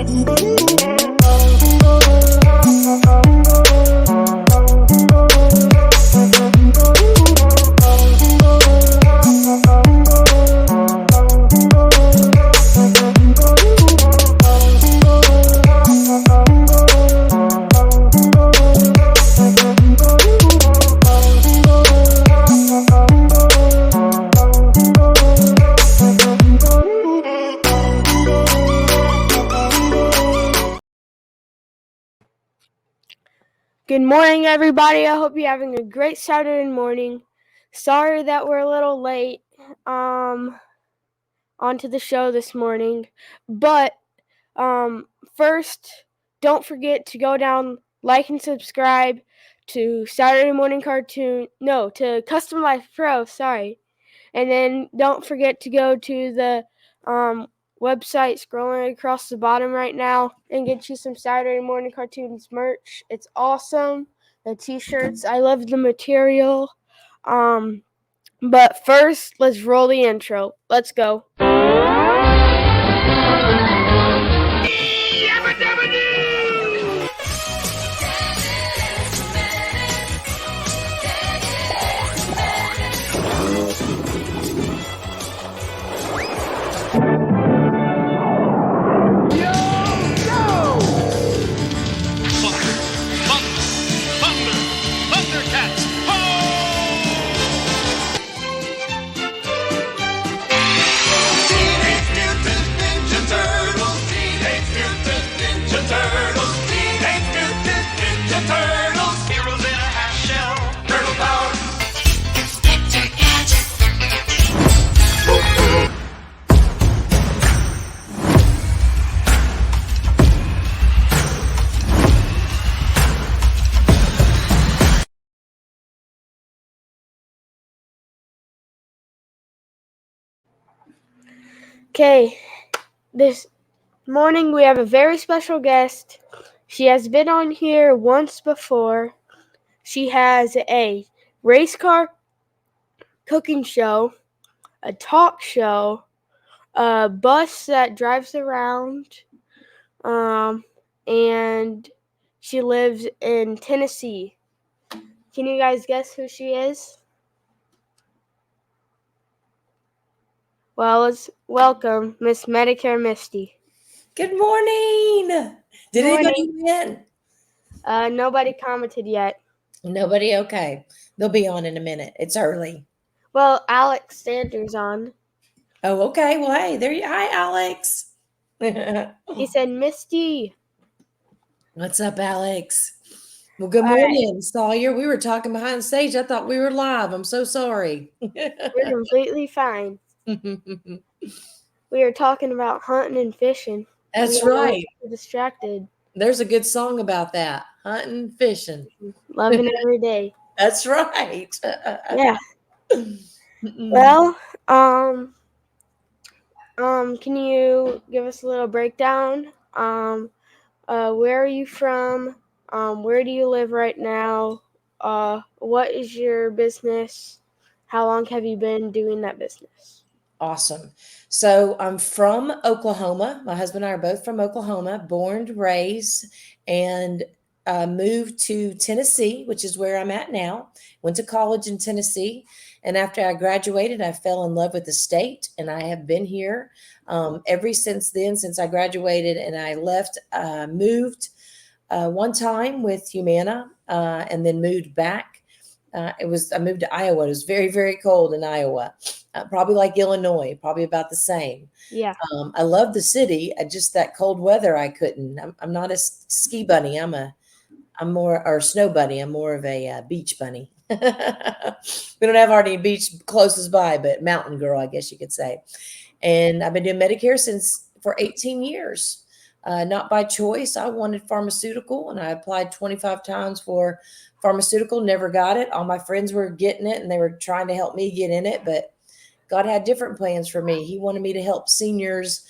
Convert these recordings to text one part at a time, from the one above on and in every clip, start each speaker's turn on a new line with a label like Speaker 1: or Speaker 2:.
Speaker 1: Good morning, everybody. I hope you're having a great Saturday morning. Sorry that we're a little late onto the show this morning. But first, don't forget to go down, like, and subscribe to to Custom Life Pro, sorry. And then don't forget to go to the website scrolling across the bottom right now and get you some Saturday Morning Cartoons merch. It's awesome. The t-shirts, I love the material. But first, let's roll the intro. Let's go. Okay, this morning we have a very special guest. She has been on here once before. She has a race car cooking show, a talk show, a bus that drives around, and she lives in Tennessee. Can you guys guess who she is? Well, let's welcome Miss Medicare Misty.
Speaker 2: Good morning. Did anybody win?
Speaker 1: Nobody commented yet.
Speaker 2: Nobody? Okay. They'll be on in a minute. It's early.
Speaker 1: Well, Alex Sanders on.
Speaker 2: Oh, okay. Well, hey, there you Hi, Alex.
Speaker 1: He said, Misty.
Speaker 2: What's up, Alex? Well, good morning, Sawyer. We were talking behind stage. I thought we were live. I'm so sorry.
Speaker 1: We're completely fine. We were talking about hunting and fishing.
Speaker 2: That's right.
Speaker 1: We're distracted.
Speaker 2: There's a good song about that. Hunting, fishing.
Speaker 1: Loving it every day.
Speaker 2: That's right.
Speaker 1: Yeah. Well, can you give us a little breakdown? Where are you from? Where do you live right now? What is your business? How long have you been doing that business?
Speaker 2: Awesome. So I'm from Oklahoma. My husband and I are both from Oklahoma, born, raised, and moved to Tennessee, which is where I'm at now. Went to college in Tennessee. And after I graduated, I fell in love with the state, and I have been here ever since then, since I graduated and I left, moved one time with Humana and then moved back. I moved to Iowa. It was very, very cold in Iowa, probably like Illinois, probably about the same.
Speaker 1: Yeah.
Speaker 2: I love the city. Just that cold weather, I couldn't. I'm not a ski bunny. I'm more, or snow bunny. I'm more of a beach bunny. We don't have any beach closest by, but mountain girl, I guess you could say. And I've been doing Medicare for 18 years. Not by choice. I wanted pharmaceutical, and I applied 25 times for pharmaceutical, never got it. All my friends were getting it, and they were trying to help me get in it, but God had different plans for me. He wanted me to help seniors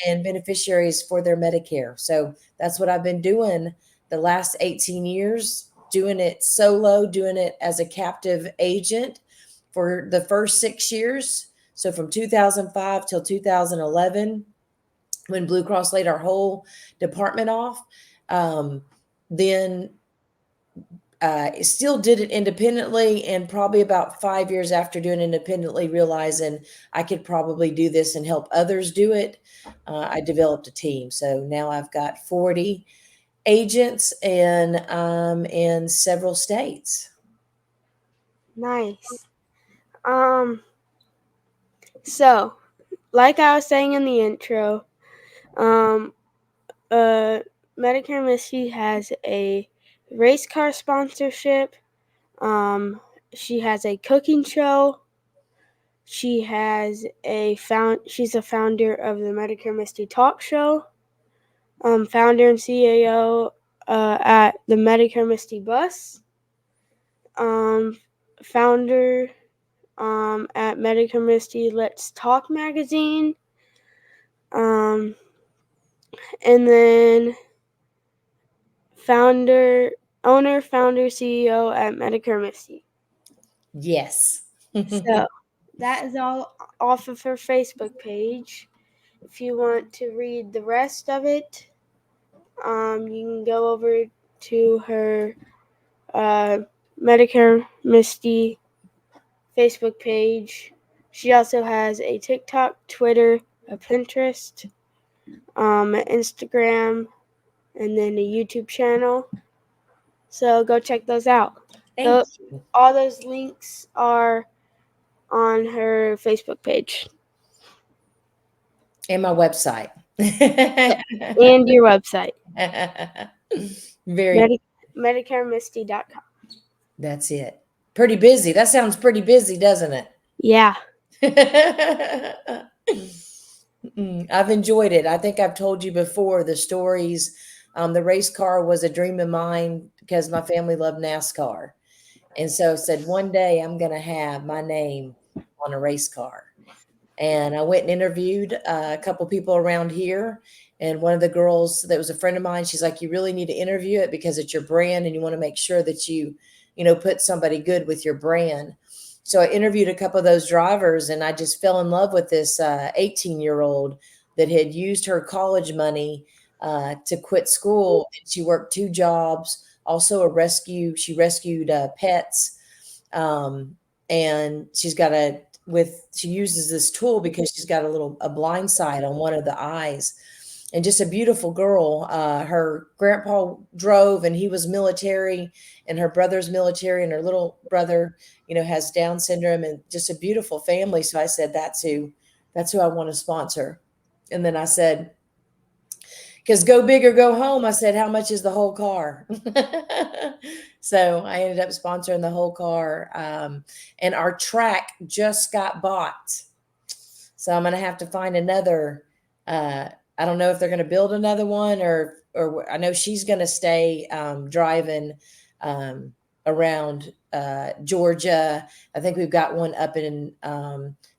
Speaker 2: and beneficiaries for their Medicare. So that's what I've been doing the last 18 years, doing it solo, doing it as a captive agent for the first 6 years. So from 2005 till 2011. when Blue Cross laid our whole department off. Um, then still did it independently, and probably about 5 years after doing it independently, realizing I could probably do this and help others do it, I developed a team. So now I've got 40 agents and in several states.
Speaker 1: Nice. Um, so, like I was saying in the intro, um, uh, Medicare Misty has a race car sponsorship. Um, she has a cooking show. She has She's a founder of the Medicare Misty Talk Show. Founder and CEO at the Medicare Misty Bus. Um, Founder at Medicare Misty Let's Talk magazine. Um, and then founder, CEO at Medicare Misty.
Speaker 2: Yes.
Speaker 1: So that is all off of her Facebook page. If you want to read the rest of it, you can go over to her Medicare Misty Facebook page. She also has a TikTok, Twitter, a Pinterest, Instagram, and then a YouTube channel. So go check those out.
Speaker 2: Thank you.
Speaker 1: All those links are on her Facebook page.
Speaker 2: And my website.
Speaker 1: And your website,
Speaker 2: Very.
Speaker 1: MedicareMisty.com.
Speaker 2: That's it. Pretty busy. That sounds pretty busy, doesn't it?
Speaker 1: Yeah.
Speaker 2: I've enjoyed it. I think I've told you before the stories. The race car was a dream of mine because my family loved NASCAR. And so said one day I'm going to have my name on a race car. And I went and interviewed a couple people around here. And one of the girls that was a friend of mine, she's like, you really need to interview it because it's your brand and you want to make sure that you put somebody good with your brand. So I interviewed a couple of those drivers, and I just fell in love with this 18-year-old that had used her college money to quit school. And she worked 2 jobs, also she rescued pets. Um, and she uses this tool because she's got a blind side on one of the eyes, and just a beautiful girl. Her grandpa drove, and he was military, and her brother's military, and her little brother, has Down syndrome, and just a beautiful family. So I said, that's who I want to sponsor. And then I said, because go big or go home, I said, how much is the whole car? So I ended up sponsoring the whole car. And our track just got bought. So I'm going to have to find another. I don't know if they're going to build another one, or I know she's going to stay driving around Georgia. I think we've got one up in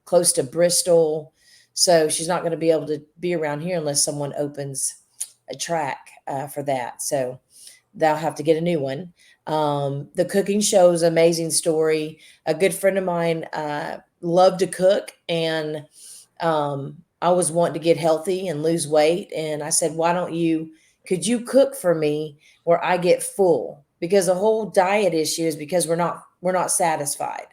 Speaker 2: close to Bristol. So she's not going to be able to be around here unless someone opens a track for that. So they'll have to get a new one. The cooking show is an amazing story. A good friend of mine loved to cook, and I was wanting to get healthy and lose weight. And I said, could you cook for me where I get full? Because the whole diet issue is because we're not satisfied.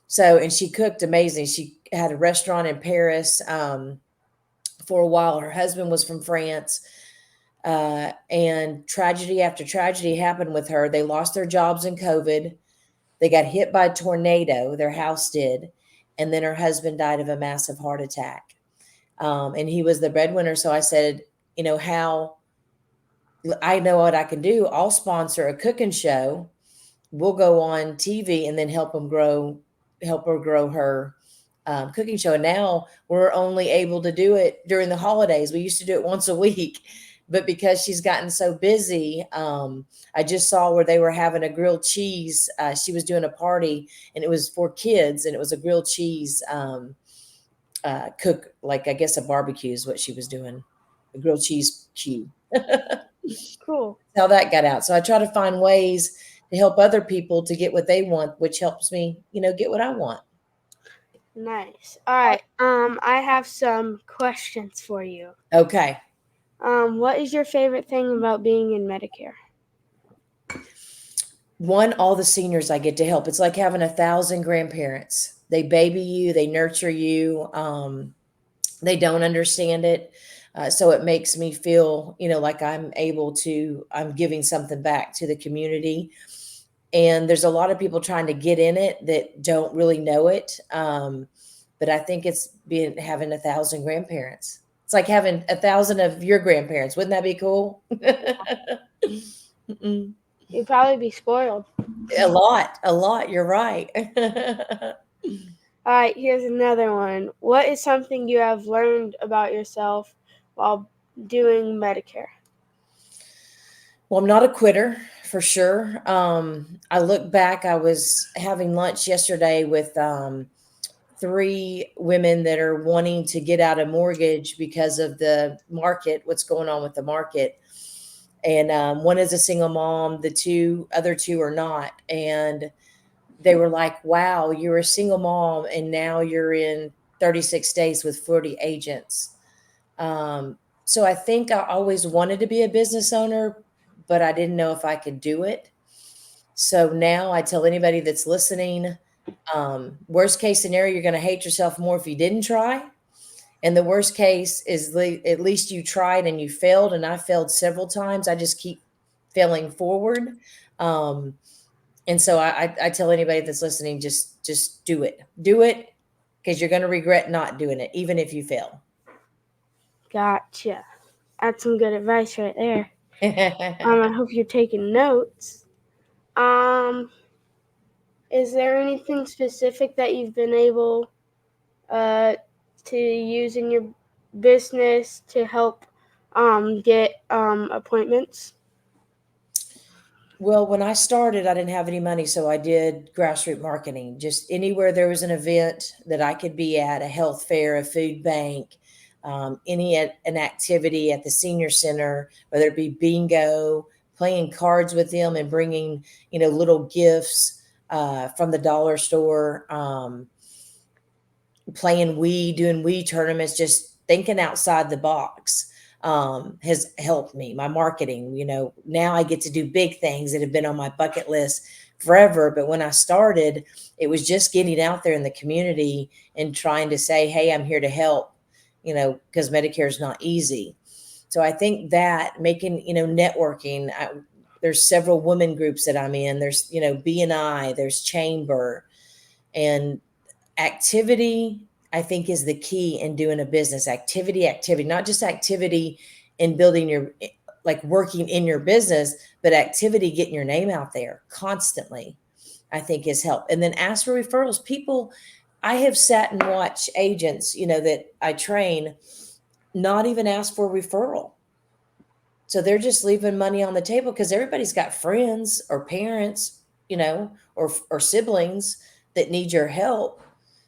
Speaker 2: So, and she cooked amazing. She had a restaurant in Paris for a while. Her husband was from France. And tragedy after tragedy happened with her. They lost their jobs in COVID. They got hit by a tornado. Their house did. And then her husband died of a massive heart attack. And he was the breadwinner. So I said, how I know what I can do. I'll sponsor a cooking show. We'll go on TV and then help her grow her cooking show. And now we're only able to do it during the holidays. We used to do it once a week, but because she's gotten so busy, I just saw where they were having a grilled cheese. She was doing a party, and it was for kids, and it was a grilled cheese cook, like I guess a barbecue is what she was doing, a grilled cheese cube.
Speaker 1: Cool.
Speaker 2: How that got out. So I try to find ways to help other people to get what they want, which helps me, get what I want.
Speaker 1: Nice. All right. I have some questions for you.
Speaker 2: Okay.
Speaker 1: What is your favorite thing about being in Medicare?
Speaker 2: One, all the seniors I get to help. It's like having 1,000 grandparents. They baby you, they nurture you. They don't understand it. So it makes me feel, like I'm giving something back to the community. And there's a lot of people trying to get in it that don't really know it. But I think it's being having 1,000 grandparents. It's like having 1,000 of your grandparents. Wouldn't that be cool? Mm-mm.
Speaker 1: You'd probably be spoiled.
Speaker 2: A lot, a lot. You're right.
Speaker 1: All right, here's another one. What is something you have learned about yourself while doing Medicare?
Speaker 2: Well, I'm not a quitter for sure. I look back, I was having lunch yesterday with three women that are wanting to get out a mortgage because of the market, what's going on with the market. And one is a single mom, the other two are not. And they were like, wow, you're a single mom and now you're in 36 states with 40 agents. So I think I always wanted to be a business owner, but I didn't know if I could do it. So now I tell anybody that's listening, worst case scenario, you're going to hate yourself more if you didn't try. And the worst case is at least you tried and you failed. And I failed several times. I just keep failing forward. Um, and so I tell anybody that's listening, just do it because you're going to regret not doing it, even if you fail.
Speaker 1: Gotcha. That's some good advice right there. I hope you're taking notes. Um, is there anything specific that you've been able uh, to use in your business to help get appointments?
Speaker 2: Well, when I started, I didn't have any money, so I did grassroots marketing. Just anywhere there was an event that I could be at, a health fair, a food bank, an activity at the senior center, whether it be bingo, playing cards with them, and bringing little gifts from the dollar store. Playing doing tournaments, just thinking outside the box has helped me. My marketing, now I get to do big things that have been on my bucket list forever. But when I started, it was just getting out there in the community and trying to say, hey, I'm here to help, because Medicare is not easy. So I think that making, networking, there's several women groups that I'm in. There's, BNI, there's Chamber, and activity, I think, is the key in doing a business. Activity, not just activity in building like working in your business, but activity getting your name out there constantly, I think, has helped. And then ask for referrals. People, I have sat and watched agents, that I train, not even ask for a referral. So they're just leaving money on the table because everybody's got friends or parents, or siblings that need your help.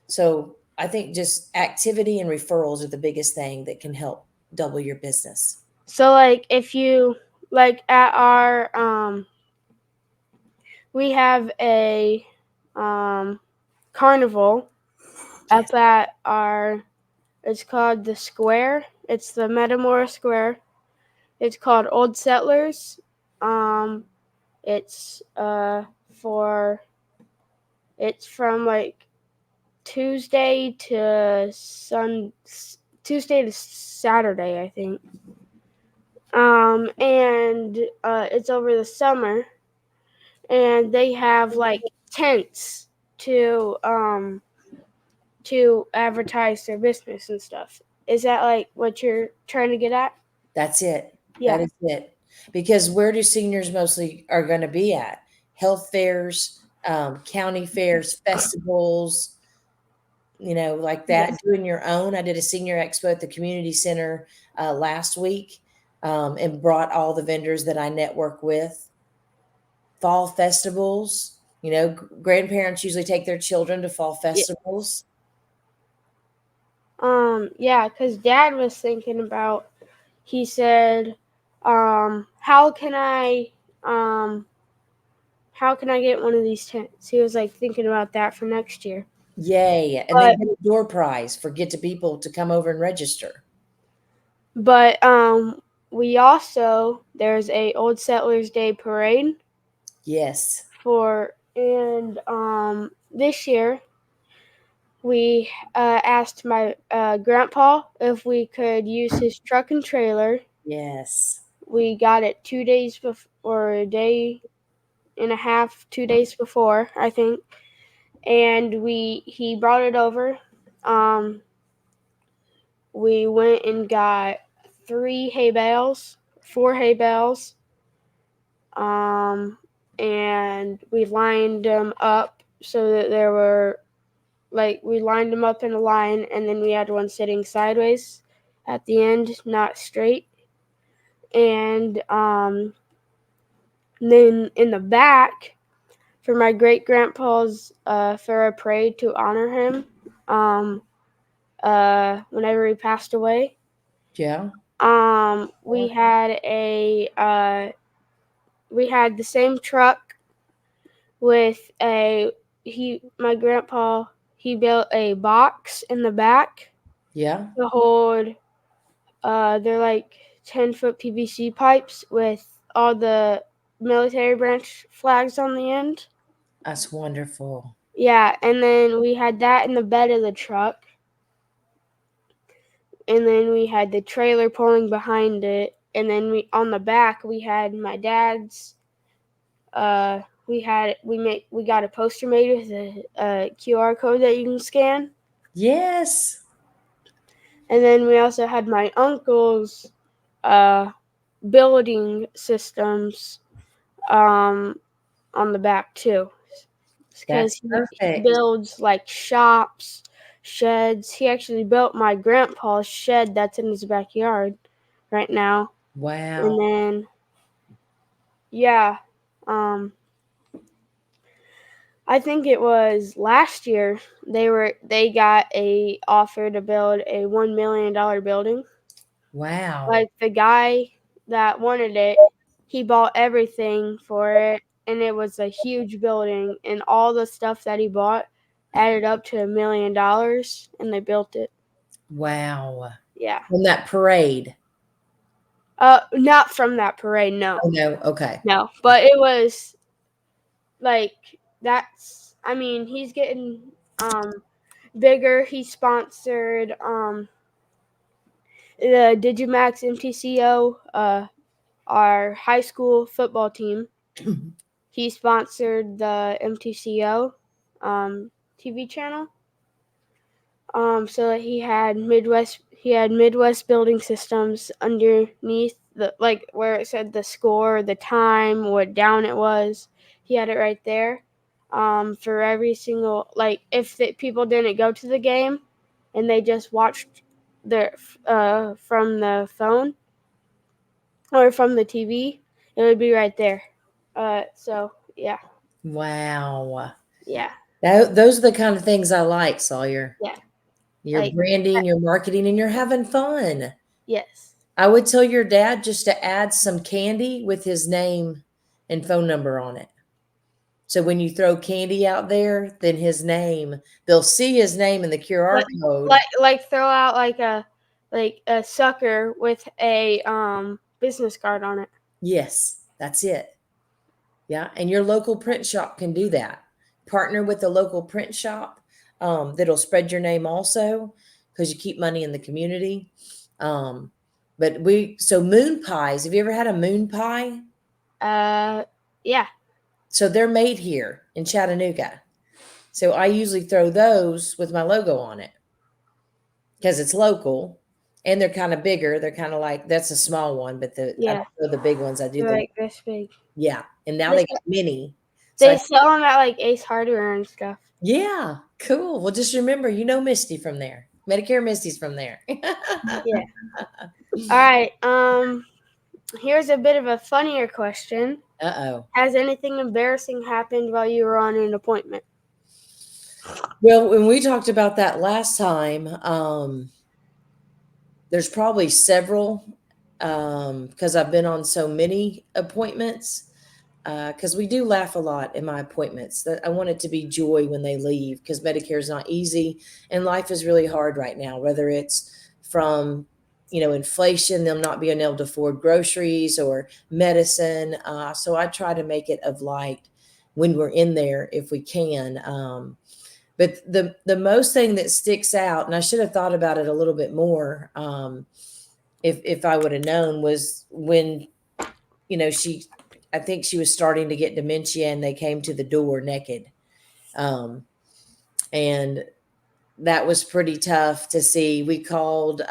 Speaker 2: So I think just activity and referrals are the biggest thing that can help double your business.
Speaker 1: So, like, if you like at our we have a carnival
Speaker 2: Yes.
Speaker 1: up at our. It's called the Square. It's the Metamora Square. It's called Old Settlers. Um, it's for it's from like Tuesday to Tuesday to Saturday, I think. And it's over the summer, and they have like tents to advertise their business and stuff. Is that like what you're trying to get at?
Speaker 2: That's it. That
Speaker 1: Yeah.
Speaker 2: is it. Because where do seniors mostly are going to be at? Health fairs, county fairs, festivals, like that.
Speaker 1: Yes.
Speaker 2: Doing your own. I did a senior expo at the community center last week, and brought all the vendors that I network with. Fall festivals, grandparents usually take their children to fall
Speaker 1: Yeah.
Speaker 2: festivals.
Speaker 1: Yeah, because Dad was thinking about. He said, how can um, how can I get one of these tents? He was like thinking about that for next year.
Speaker 2: Yay. And then
Speaker 1: But
Speaker 2: get a door prize for get to people to come over and register.
Speaker 1: but we also there's a Old Settlers Day parade
Speaker 2: Yes.
Speaker 1: for and this year we asked my grandpa if we could use his truck and trailer.
Speaker 2: Yes.
Speaker 1: We got it 2 days before, or a day and a half, 2 days before, I think, and he brought it over. Um, we went and got 4 hay bales, um, and we lined them up so that there were we lined them up in a line, and then we had one sitting sideways at the end, not straight, and then in the back for my great grandpa's for a parade to honor him whenever he passed away.
Speaker 2: Yeah.
Speaker 1: We had the same truck with a he my grandpa he built a box in the back
Speaker 2: Yeah.
Speaker 1: to hold they're like 10-foot PVC pipes with all the military branch flags on the end.
Speaker 2: That's wonderful.
Speaker 1: Yeah, and then we had that in the bed of the truck, and then we had the trailer pulling behind it, and then on the back we had my dad's. We got a poster made with a QR code that you can scan,
Speaker 2: Yes.
Speaker 1: and then we also had my uncle's uh, building systems um, on the back too, because
Speaker 2: That's
Speaker 1: he
Speaker 2: perfect.
Speaker 1: builds like shops, sheds. He actually built my grandpa's shed that's in his backyard right now.
Speaker 2: Wow.
Speaker 1: And then yeah, um, I think it was last year they got a offer to build a $1 million building.
Speaker 2: Wow.
Speaker 1: Like the guy that wanted it, he bought everything for it, and it was a huge building, and all the stuff that he bought added up to $1 million, and they built it.
Speaker 2: Wow.
Speaker 1: Yeah.
Speaker 2: On that parade.
Speaker 1: Not from that parade, no,
Speaker 2: Oh no. Okay.
Speaker 1: no, but it was like that's. I mean, he's getting bigger. He sponsored the Digimax MTCO, our high school football team. He sponsored the MTCO TV channel. So he had Midwest Building Systems underneath the like where it said the score, the time, what down it was. He had it right there. For every single if the people didn't go to the game, and they just watched their from the phone or from the TV, it would be right there. So yeah,
Speaker 2: Wow.
Speaker 1: yeah,
Speaker 2: Those are the kind of things I like, Sawyer.
Speaker 1: yeah.
Speaker 2: You're
Speaker 1: Like
Speaker 2: branding, you're marketing, and you're having fun.
Speaker 1: yes.
Speaker 2: I would tell your dad just to add some candy with his name and phone number on it. So when you throw candy out there, then his name, they'll see his name in the QR
Speaker 1: Like
Speaker 2: code.
Speaker 1: throw out like a sucker with a business card on it.
Speaker 2: Yes, that's it. Yeah. And your local print shop can do that. Partner with a local print shop that'll spread your name also because you keep money in the community. Um, so moon pies, have you ever had a moon pie?
Speaker 1: Yeah.
Speaker 2: So they're made here in Chattanooga. So I usually throw those with my logo on it because it's local and they're kind of bigger. They're kind of like that's a small one, but I
Speaker 1: Yeah.
Speaker 2: don't do the big ones. I do
Speaker 1: They're
Speaker 2: the
Speaker 1: like this big.
Speaker 2: yeah. And now
Speaker 1: They,
Speaker 2: they got mini. So
Speaker 1: they sell them at like Ace Hardware and stuff.
Speaker 2: yeah, cool. Well, just remember, you know Misty from there. Medicare Misty's from there.
Speaker 1: Yeah. All right. Here's a bit of a funnier question.
Speaker 2: Uh-oh.
Speaker 1: Has anything embarrassing happened while you were on an appointment?
Speaker 2: Well, when we talked about that last time, there's probably several because I've been on so many appointments. because we do laugh a lot in my appointments. That I want it to be joy when they leave, because Medicare is not easy and life is really hard right now. Whether it's from inflation, them not being able to afford groceries or medicine. So I try to make it of light when we're in there if we can. But the most thing that sticks out, and I should have thought about it a little bit more, if I would have known, was when she, I think she was starting to get dementia, and they came to the door naked, and that was pretty tough to see. We called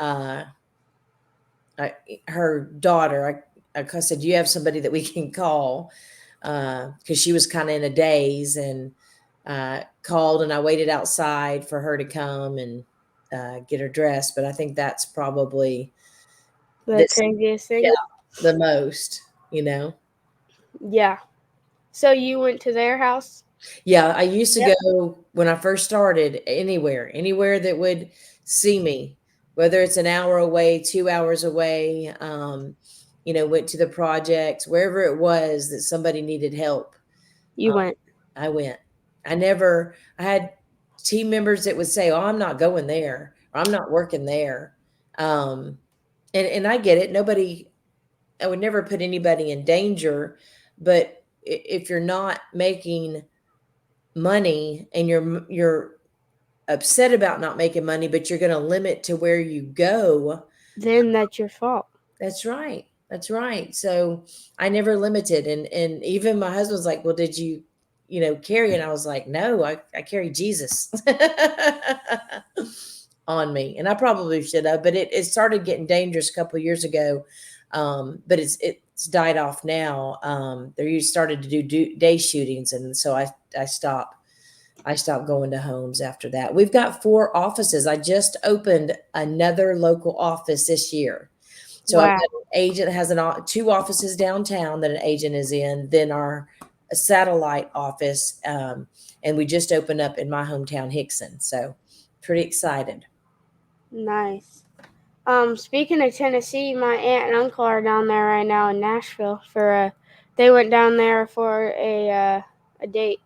Speaker 2: her daughter. I said, "Do you have somebody that we can call?" Because she was kind of in a daze, and called, and I waited outside for her to come and get her dressed. But I think that's probably
Speaker 1: The
Speaker 2: this,
Speaker 1: craziest
Speaker 2: yeah,
Speaker 1: thing.
Speaker 2: the most.
Speaker 1: Yeah. So you went to their house?
Speaker 2: Yeah, I used to
Speaker 1: Yep.
Speaker 2: go when I first started anywhere that would see me, whether it's an hour away, 2 hours away. Went to the projects, wherever it was that somebody needed help.
Speaker 1: You
Speaker 2: Um,
Speaker 1: went.
Speaker 2: I went. I had team members that would say, "Oh, I'm not going there, or I'm not working there." Um, and I get it. I would never put anybody in danger, but if you're not making money, and you're upset about not making money, but you're going to limit to where you go.
Speaker 1: Then that's your fault.
Speaker 2: That's right. That's right. So I never limited. And even my husband's like, "Well, did you, carry?" And I was like, "No, I carry Jesus on me." And I probably should have, but it started getting dangerous a couple of years ago. But it's died off now. They started to do day shootings. And so I stopped. I stopped going to homes after that. We've got 4 offices. I just opened another local office this year. So I've
Speaker 1: Wow.
Speaker 2: got an agent that has 2 offices downtown that an agent is in, then our satellite office, and we just opened up in my hometown, Hickson. So pretty excited.
Speaker 1: Nice. Speaking of Tennessee, my aunt and uncle are down there right now in Nashville for a. They went down there for a date.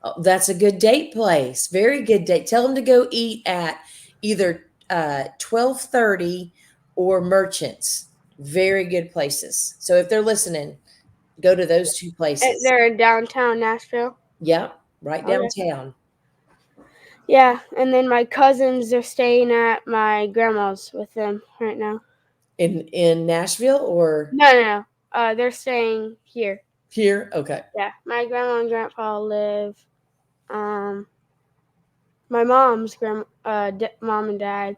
Speaker 2: Oh, that's a good date place. Very good date. Tell them to go eat at either 12:30 or Merchants. Very good places. So if they're listening, go to those 2 places.
Speaker 1: They're in downtown Nashville.
Speaker 2: Yep, right
Speaker 1: Okay.
Speaker 2: downtown.
Speaker 1: Yeah, and then my cousins are staying at my grandma's with them right now.
Speaker 2: In Nashville or
Speaker 1: No. They're staying here.
Speaker 2: here? Okay.
Speaker 1: Yeah, my grandma and grandpa live. Um, my mom's mom and dad,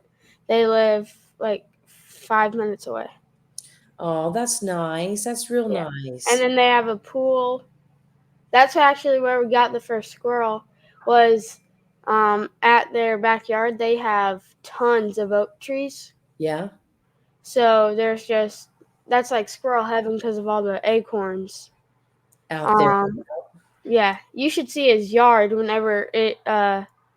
Speaker 1: they live like 5 minutes away.
Speaker 2: Oh, that's nice. That's real
Speaker 1: Yeah, and
Speaker 2: nice.
Speaker 1: then they have a pool. That's actually where we got the first squirrel. Was at their backyard. They have tons of oak trees.
Speaker 2: Yeah,
Speaker 1: So that's like squirrel heaven because of all the acorns.
Speaker 2: out there.
Speaker 1: Um, yeah, you should see his yard whenever it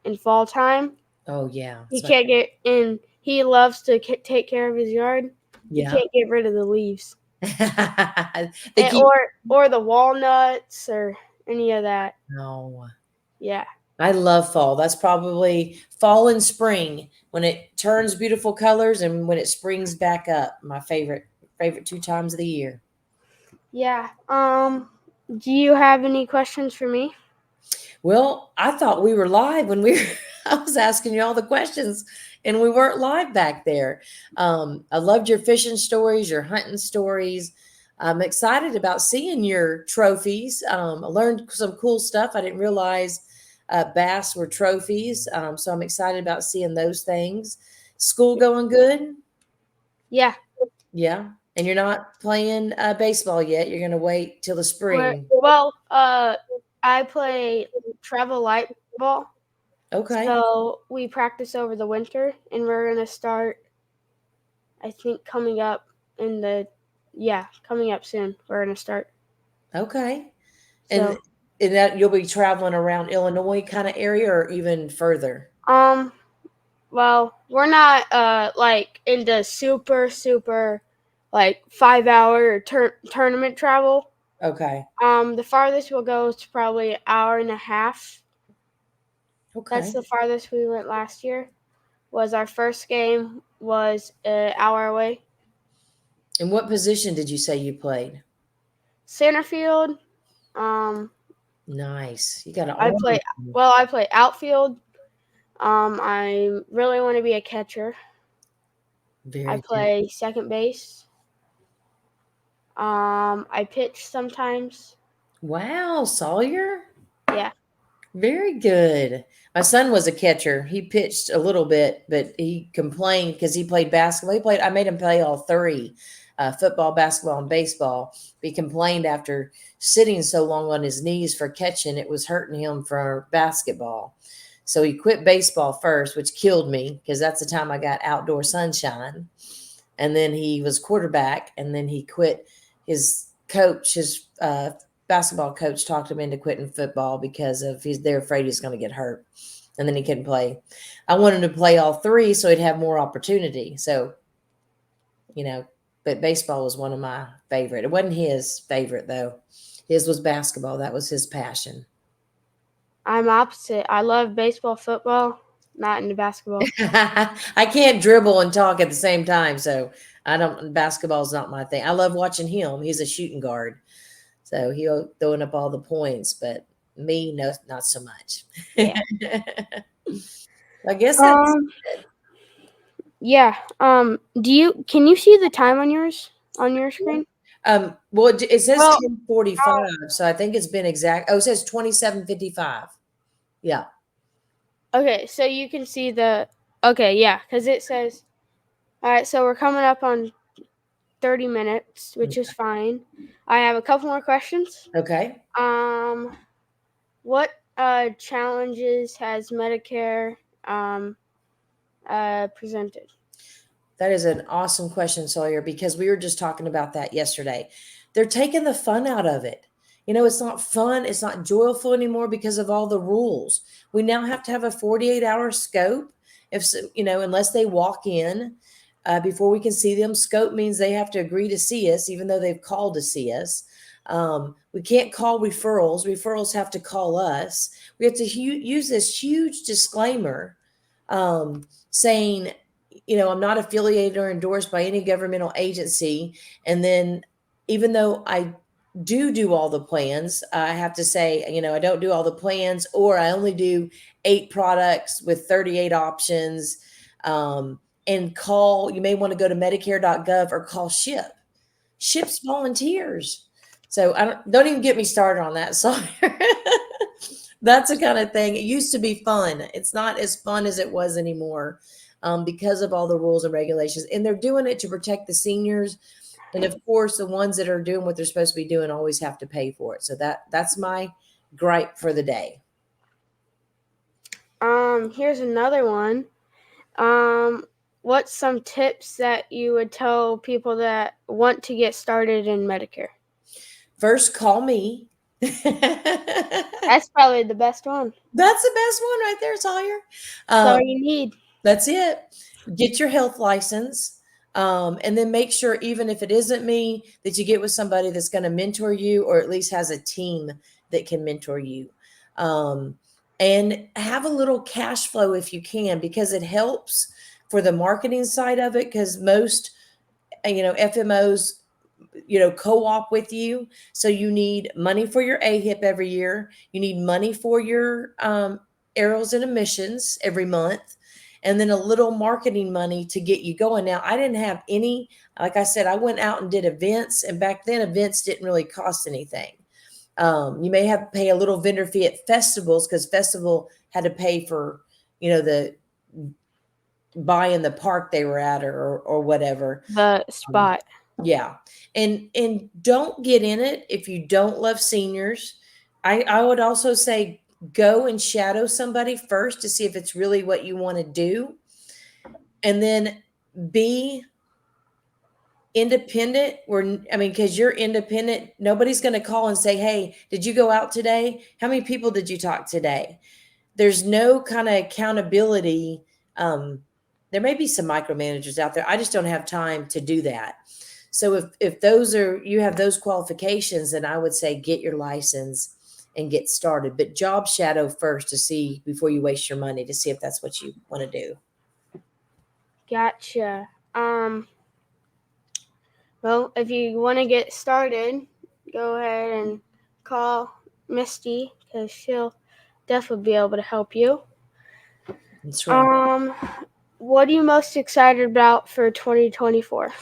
Speaker 1: in fall time.
Speaker 2: Oh, yeah.
Speaker 1: He
Speaker 2: That's my,
Speaker 1: can't get in. He loves to take care of his yard. He
Speaker 2: yeah.
Speaker 1: can't get rid of the leaves
Speaker 2: They keep,
Speaker 1: or the walnuts or any of that.
Speaker 2: no.
Speaker 1: Yeah,
Speaker 2: I love fall. That's probably fall and spring when it turns beautiful colors and when it springs back up. My favorite 2 times of the year.
Speaker 1: yeah. Do you have any questions for me?
Speaker 2: Well, I thought we were live when I was asking you all the questions, and we weren't live back there. I loved your fishing stories, your hunting stories. I'm excited about seeing your trophies. I learned some cool stuff. I didn't realize bass were trophies. So I'm excited about seeing those things. School going good?
Speaker 1: Yeah.
Speaker 2: Yeah. And you're not playing baseball yet. You're going to wait till the spring.
Speaker 1: Well, I play travel light ball.
Speaker 2: Okay.
Speaker 1: So we practice over the winter, and we're gonna start. I think coming up soon. We're gonna start.
Speaker 2: Okay. And
Speaker 1: So,
Speaker 2: that you'll be traveling around Illinois kind of area or even further.
Speaker 1: um, well, we're not like into super like 5 hour tournament travel.
Speaker 2: Okay.
Speaker 1: The farthest we'll go is probably an hour and a half. That's
Speaker 2: Okay.
Speaker 1: the farthest we went last year. Was our first game was an hour away.
Speaker 2: And what position did you say you played?
Speaker 1: Center field. Um,
Speaker 2: Nice. You got an
Speaker 1: I play
Speaker 2: arm.
Speaker 1: well. I play outfield. I really want to be a catcher. I
Speaker 2: Very good.
Speaker 1: play second base. I pitch sometimes.
Speaker 2: Wow, Sawyer.
Speaker 1: Yeah.
Speaker 2: Very good. My son was a catcher. He pitched a little bit, but he complained because he played basketball. I made him play all three, football, basketball, and baseball. He complained after sitting so long on his knees for catching, it was hurting him for basketball. So he quit baseball first, which killed me because that's the time I got outdoor sunshine. And then he was quarterback, and then he quit. His basketball coach talked him into quitting football because of they're afraid he's going to get hurt, and then he couldn't play. I wanted to play all three so he'd have more opportunity. So, you know, but baseball was one of my favorite. It wasn't his favorite though. His was basketball. That was his passion.
Speaker 1: I'm opposite. I love baseball, football, not into basketball.
Speaker 2: I can't dribble and talk at the same time, so I don't. Basketball's not my thing. I love watching him. He's a shooting guard, so he'll throwing up all the points. But me, no, not so much.
Speaker 1: Yeah.
Speaker 2: I guess that's
Speaker 1: Um. Yeah. Do you can you see the time on your
Speaker 2: yeah.
Speaker 1: screen?
Speaker 2: Well, it says
Speaker 1: Well.
Speaker 2: 10:45, so I think it's been exact. Oh, it says 27:55. Yeah.
Speaker 1: Okay. So you can see the. Okay. Yeah. Because it says. All right. So we're coming up on 30 minutes, which is fine. I have a couple more questions.
Speaker 2: Okay.
Speaker 1: Um. What challenges has Medicare presented?
Speaker 2: That is an awesome question, Sawyer, because we were just talking about that yesterday. They're taking the fun out of it. It's not fun, it's not joyful anymore because of all the rules. We now have to have a 48-hour scope. Unless they walk in before we can see them, scope means they have to agree to see us, even though they've called to see us. We can't call referrals. Referrals have to call us. We have to use this huge disclaimer saying, I'm not affiliated or endorsed by any governmental agency. And then, even though I do all the plans, I have to say, I don't do all the plans, or I only do 8 products with 38 options. And you may want to go to Medicare.gov or call SHIP. SHIP's volunteers. So don't even get me started on that. Sorry. That's the kind of thing. It used to be fun. It's not as fun as it was anymore because of all the rules and regulations. And they're doing it to protect the seniors. And of course, the ones that are doing what they're supposed to be doing always have to pay for it. So that's my gripe for the day.
Speaker 1: Here's another one. Um, what's some tips that you would tell people that want to get started in Medicare?
Speaker 2: First, call me.
Speaker 1: That's probably the best one.
Speaker 2: That's the best one right there, Sawyer.
Speaker 1: That's all
Speaker 2: Um,
Speaker 1: you need.
Speaker 2: That's it. Get your health license. And then make sure, even if it isn't me, that you get with somebody that's going to mentor you, or at least has a team that can mentor you. Um, and have a little cash flow if you can, because it helps for the marketing side of it. Because most, FMOs, co-op with you. So you need money for your AHIP every year. You need money for your arrows and emissions every month, and then a little marketing money to get you going. Now, I didn't have any, like I said, I went out and did events, and back then events didn't really cost anything. You may have to pay a little vendor fee at festivals, because festival had to pay for, the buying the park they were at, or whatever.
Speaker 1: The
Speaker 2: Um,
Speaker 1: spot.
Speaker 2: yeah. And don't get in it if you don't love seniors. I would also say go and shadow somebody first to see if it's really what you want to do. And then be independent. Because you're independent, nobody's going to call and say, "Hey, did you go out today? How many people did you talk today?" There's no kind of accountability. There may be some micromanagers out there. I just don't have time to do that. So if those are, you have those qualifications, then I would say get your license and get started. But job shadow first to see, before you waste your money, to see if that's what you want to do.
Speaker 1: Gotcha. Well, if you want to get started, go ahead and call Misty because she'll definitely be able to help you.
Speaker 2: That's right.
Speaker 1: What are you most excited about for 2024?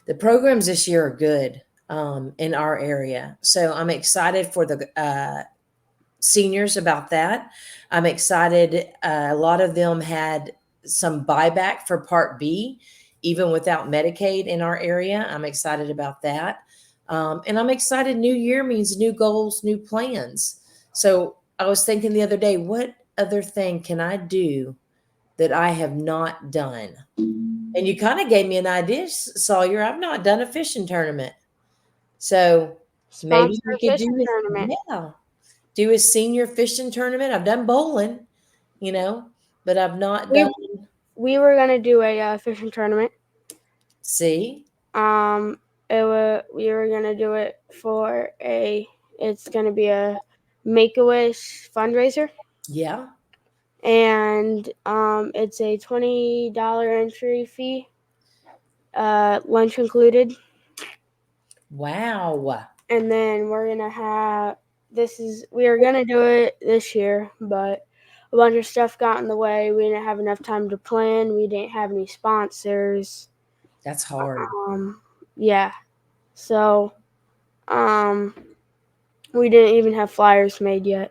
Speaker 2: The programs this year are good in our area. So I'm excited for the seniors about that. I'm excited. A lot of them had some buyback for Part B, even without Medicaid in our area. I'm excited about that. And I'm excited. New year means new goals, new plans. So I was thinking the other day, what other thing can I do that I have not done? And you kind of gave me an idea, Sawyer. I've not done a fishing tournament. So maybe
Speaker 1: Sponsor
Speaker 2: we
Speaker 1: a
Speaker 2: could do
Speaker 1: fishing
Speaker 2: this.
Speaker 1: tournament.
Speaker 2: Yeah. Do a senior fishing tournament. I've done bowling, you know, but I've not
Speaker 1: We
Speaker 2: done.
Speaker 1: we were gonna do a fishing tournament.
Speaker 2: See?
Speaker 1: We were gonna do it for a. It's gonna be a Make-A-Wish fundraiser,
Speaker 2: Yeah.
Speaker 1: and it's a $20 entry fee, lunch included,
Speaker 2: Wow.
Speaker 1: and then we're gonna have. We were gonna do it this year, but a bunch of stuff got in the way. We didn't have enough time to plan. We didn't have any sponsors.
Speaker 2: That's hard.
Speaker 1: Yeah. So, um, we didn't even have flyers made yet.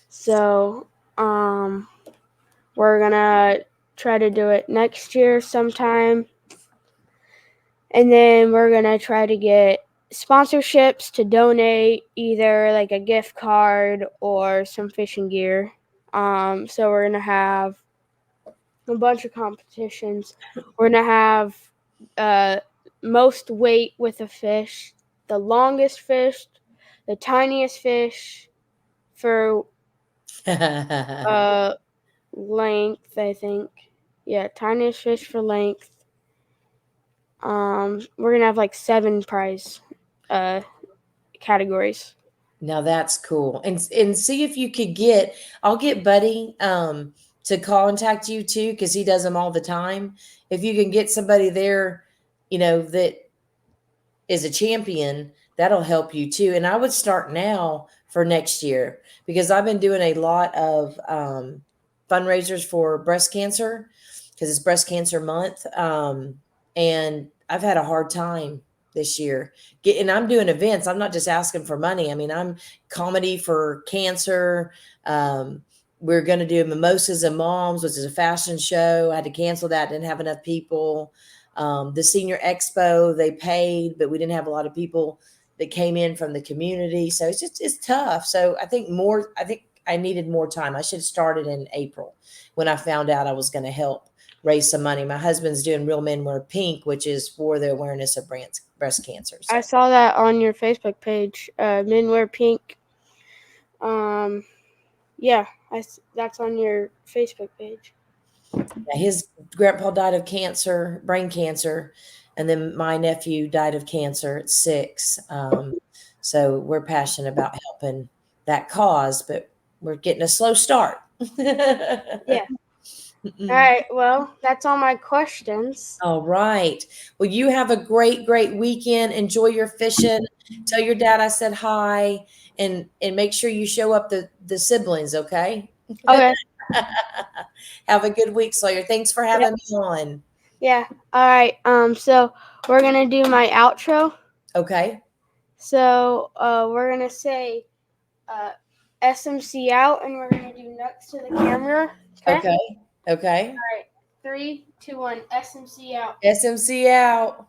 Speaker 1: So, we're gonna try to do it next year sometime. And then we're gonna try to get sponsorships to donate either like a gift card or some fishing gear. So we're gonna have a bunch of competitions. We're gonna have most weight with a fish, the longest fish, the tiniest fish for length, I think. Yeah, tiniest fish for length. We're gonna have like 7 prize categories.
Speaker 2: Now that's cool. And see if you could get, I'll get Buddy to contact you too, because he does them all the time. If you can get somebody there, that is a champion, that'll help you too. And I would start now for next year, because I've been doing a lot of fundraisers for breast cancer, because it's breast cancer month. And I've had a hard time this year. And I'm doing events. I'm not just asking for money. I mean, I'm comedy for cancer. We're going to do Mimosas and Moms, which is a fashion show. I had to cancel that. Didn't have enough people. The senior expo, they paid, but we didn't have a lot of people that came in from the community. So it's tough. So I think I needed more time. I should have started in April when I found out I was going to help raise some money. My husband's doing Real Men Wear Pink, which is for the awareness of breast cancer. So.
Speaker 1: I saw that on your Facebook page. Men Wear Pink. Yeah, that's on your Facebook page.
Speaker 2: His grandpa died of cancer, brain cancer, and then my nephew died of cancer at 6. So we're passionate about helping that cause, but we're getting a slow start.
Speaker 1: Yeah. All right. Well, that's all my questions.
Speaker 2: All right. Well, you have a great, great weekend. Enjoy your fishing. Tell your dad I said hi, and make sure you show up the siblings, okay?
Speaker 1: Okay.
Speaker 2: Have a good week, Sawyer. Thanks for having me on.
Speaker 1: Yeah. All right. So we're gonna do my outro.
Speaker 2: Okay.
Speaker 1: So we're gonna say SMC out, and we're gonna do next to the camera.
Speaker 2: Okay. Okay.
Speaker 1: All right. 3, 2, 1. SMC out.
Speaker 2: SMC out.